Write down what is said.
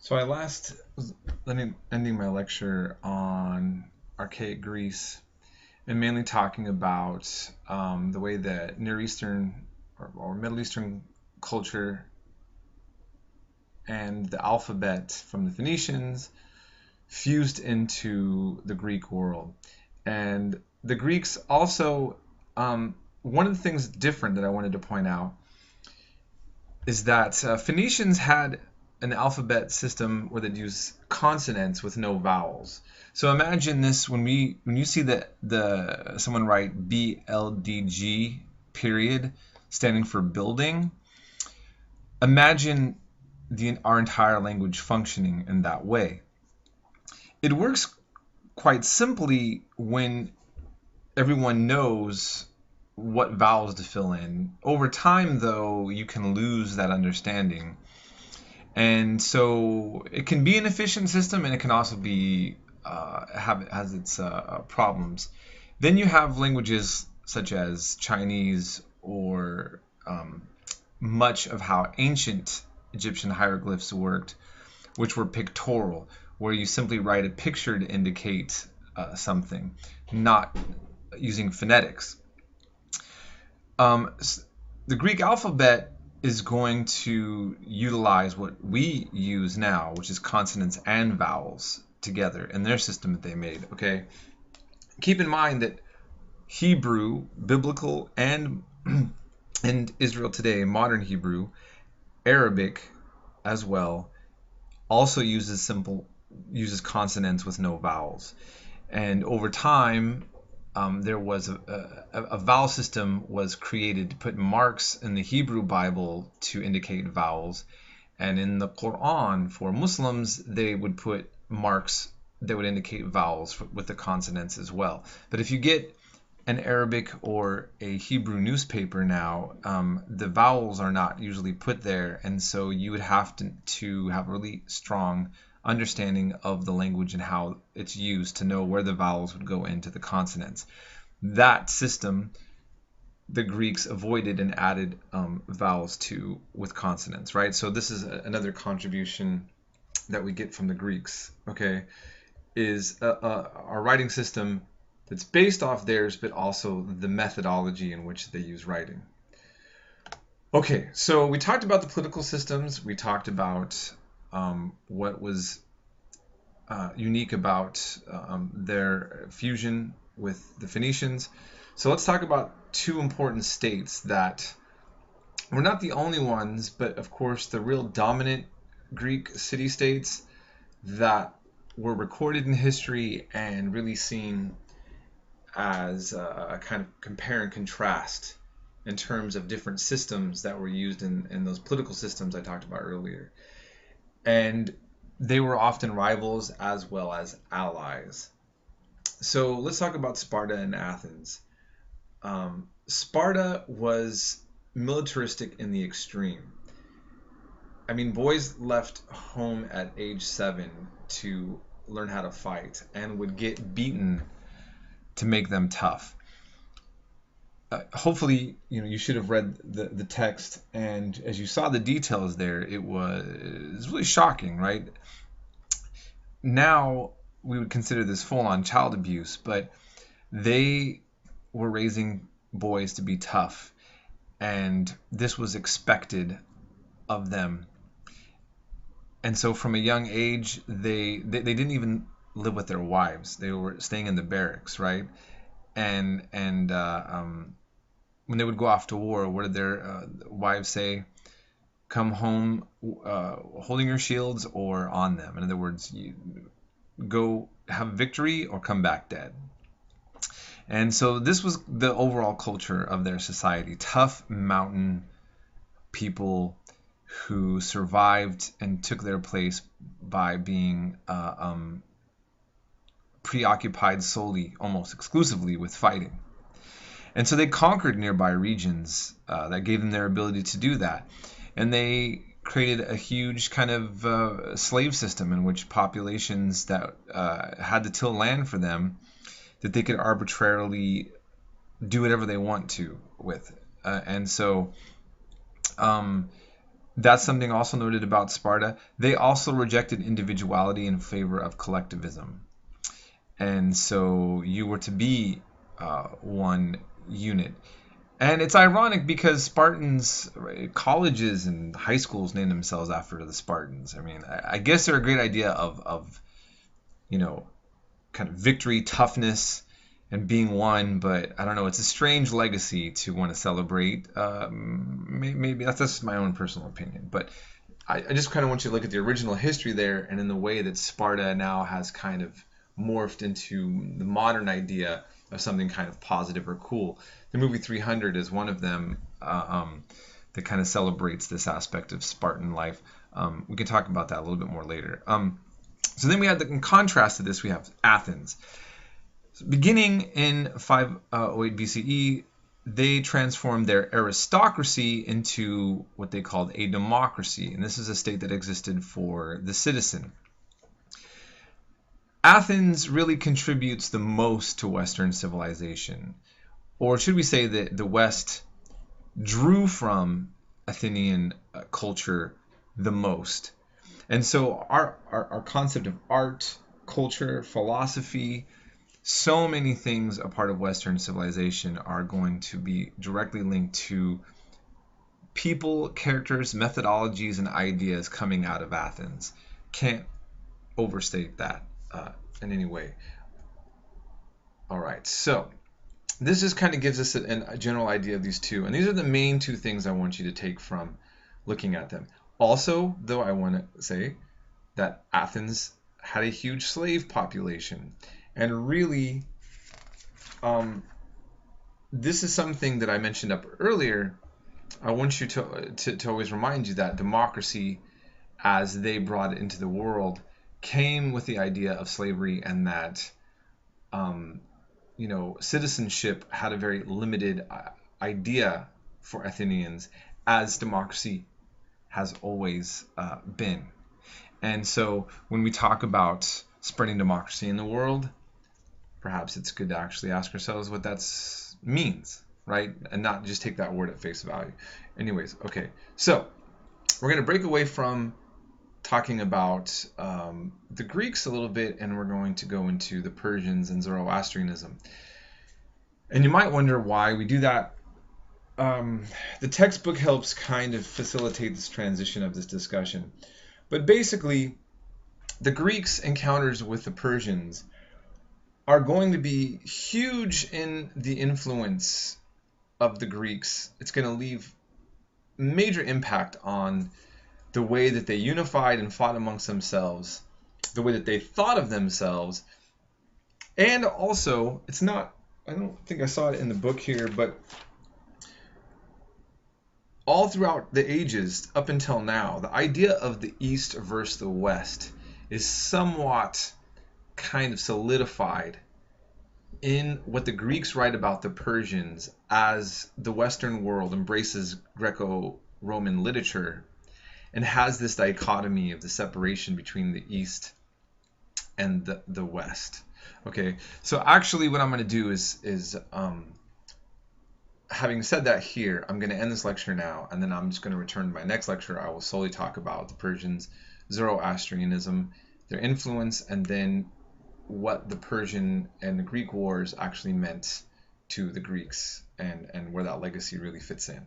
So I last was ending my lecture on archaic Greece and mainly talking about the way that Near Eastern or Middle Eastern culture and the alphabet from the Phoenicians fused into the Greek world. And the Greeks also, one of the things different that I wanted to point out is that Phoenicians had an alphabet system where they'd use consonants with no vowels. So imagine this when you see the someone write BLDG period standing for building. Imagine our entire language functioning in that way. It works quite simply when everyone knows what vowels to fill in. Over time, though, you can lose that understanding. And so it can be an efficient system, and it can also be has its problems. Then you have languages such as Chinese or much of how ancient Egyptian hieroglyphs worked, which were pictorial, where you simply write a picture to indicate something, not using phonetics. The Greek alphabet is going to utilize what we use now, which is consonants and vowels together in their system that they made. Okay, keep in mind that Hebrew, biblical, and Israel today, modern Hebrew, Arabic as well, also uses consonants with no vowels. And over time, there was a vowel system was created to put marks in the Hebrew Bible to indicate vowels, and in the Quran for Muslims they would put marks that would indicate vowels with the consonants as well. But if you get an Arabic or a Hebrew newspaper now, the vowels are not usually put there, and so you would have to have a really strong understanding of the language and how it's used to know where the vowels would go into the consonants. That system the Greeks avoided and added vowels to with consonants, right? So this is another contribution that we get from the Greeks, okay, is our writing system that's based off theirs, but also the methodology in which they use writing. Okay, so we talked about the political systems. We talked about what was unique about their fusion with the Phoenicians. So let's talk about two important states that were not the only ones, but of course the real dominant Greek city-states that were recorded in history and really seen as a kind of compare and contrast in terms of different systems that were used in those political systems I talked about earlier. And they were often rivals as well as allies. So let's talk about Sparta and Athens. Sparta was militaristic in the extreme. I mean, boys left home at age 7 to learn how to fight and would get beaten to make them tough. Hopefully, you should have read the text, and as you saw the details there, it was really shocking, right? Now we would consider this full-on child abuse, but they were raising boys to be tough, and this was expected of them. And so from a young age, they didn't even live with their wives. They were staying in the barracks, right? And when they would go off to war, what did their wives say? Come home holding your shields or on them. In other words, you go have victory or come back dead. And so this was the overall culture of their society. Tough mountain people who survived and took their place by being preoccupied solely, almost exclusively, with fighting. And so they conquered nearby regions that gave them their ability to do that. And they created a huge kind of slave system in which populations that had to till land for them, that they could arbitrarily do whatever they want to with. And so That's something also noted about Sparta. They also rejected individuality in favor of collectivism. And so you were to be one unit. And it's ironic because Spartans, right, colleges and high schools name themselves after the Spartans. I mean, I guess they're a great idea of you know, kind of victory, toughness, and being one. But I don't know, it's a strange legacy to want to celebrate. Maybe that's just my own personal opinion. But I just kind of want you to look at the original history there, and in the way that Sparta now has kind of morphed into the modern idea of something kind of positive or cool. The movie 300 is one of them that kind of celebrates this aspect of Spartan life. We can talk about that a little bit more later. So then we have, in contrast to this, we have Athens. So beginning in 508 BCE, they transformed their aristocracy into what they called a democracy. And this is a state that existed for the citizen. Athens really contributes the most to Western civilization. Or should we say that the West drew from Athenian culture the most. And so our concept of art, culture, philosophy, so many things a part of Western civilization are going to be directly linked to people, characters, methodologies, and ideas coming out of Athens. Can't overstate that in any way. All right, so this just kind of gives us a general idea of these two. And these are the main two things I want you to take from looking at them. Also, though, I want to say that Athens had a huge slave population. And really, this is something that I mentioned up earlier. I want you to always remind you that democracy, as they brought it into the world, came with the idea of slavery, and that citizenship had a very limited idea for Athenians, as democracy has always been. And so when we talk about spreading democracy in the world, perhaps it's good to actually ask ourselves what that means, right? And not just take that word at face value. Anyways, okay. So we're going to break away from talking about the Greeks a little bit, and we're going to go into the Persians and Zoroastrianism. And you might wonder why we do that. The textbook helps kind of facilitate this transition of this discussion. But basically, the Greeks' encounters with the Persians are going to be huge in the influence of the Greeks. It's going to leave major impact on the way that they unified and fought amongst themselves, the way that they thought of themselves. And also, it's not, I don't think I saw it in the book here, but all throughout the ages up until now, the idea of the East versus the West is somewhat kind of solidified in what the Greeks write about the Persians as the Western world embraces Greco-Roman literature and has this dichotomy of the separation between the East and the West. Okay, so actually what I'm going to do is having said that here, I'm going to end this lecture now, and then I'm just going to return to my next lecture. I will solely talk about the Persians, Zoroastrianism, their influence, and then what the Persian and the Greek wars actually meant to the Greeks, and where that legacy really fits in.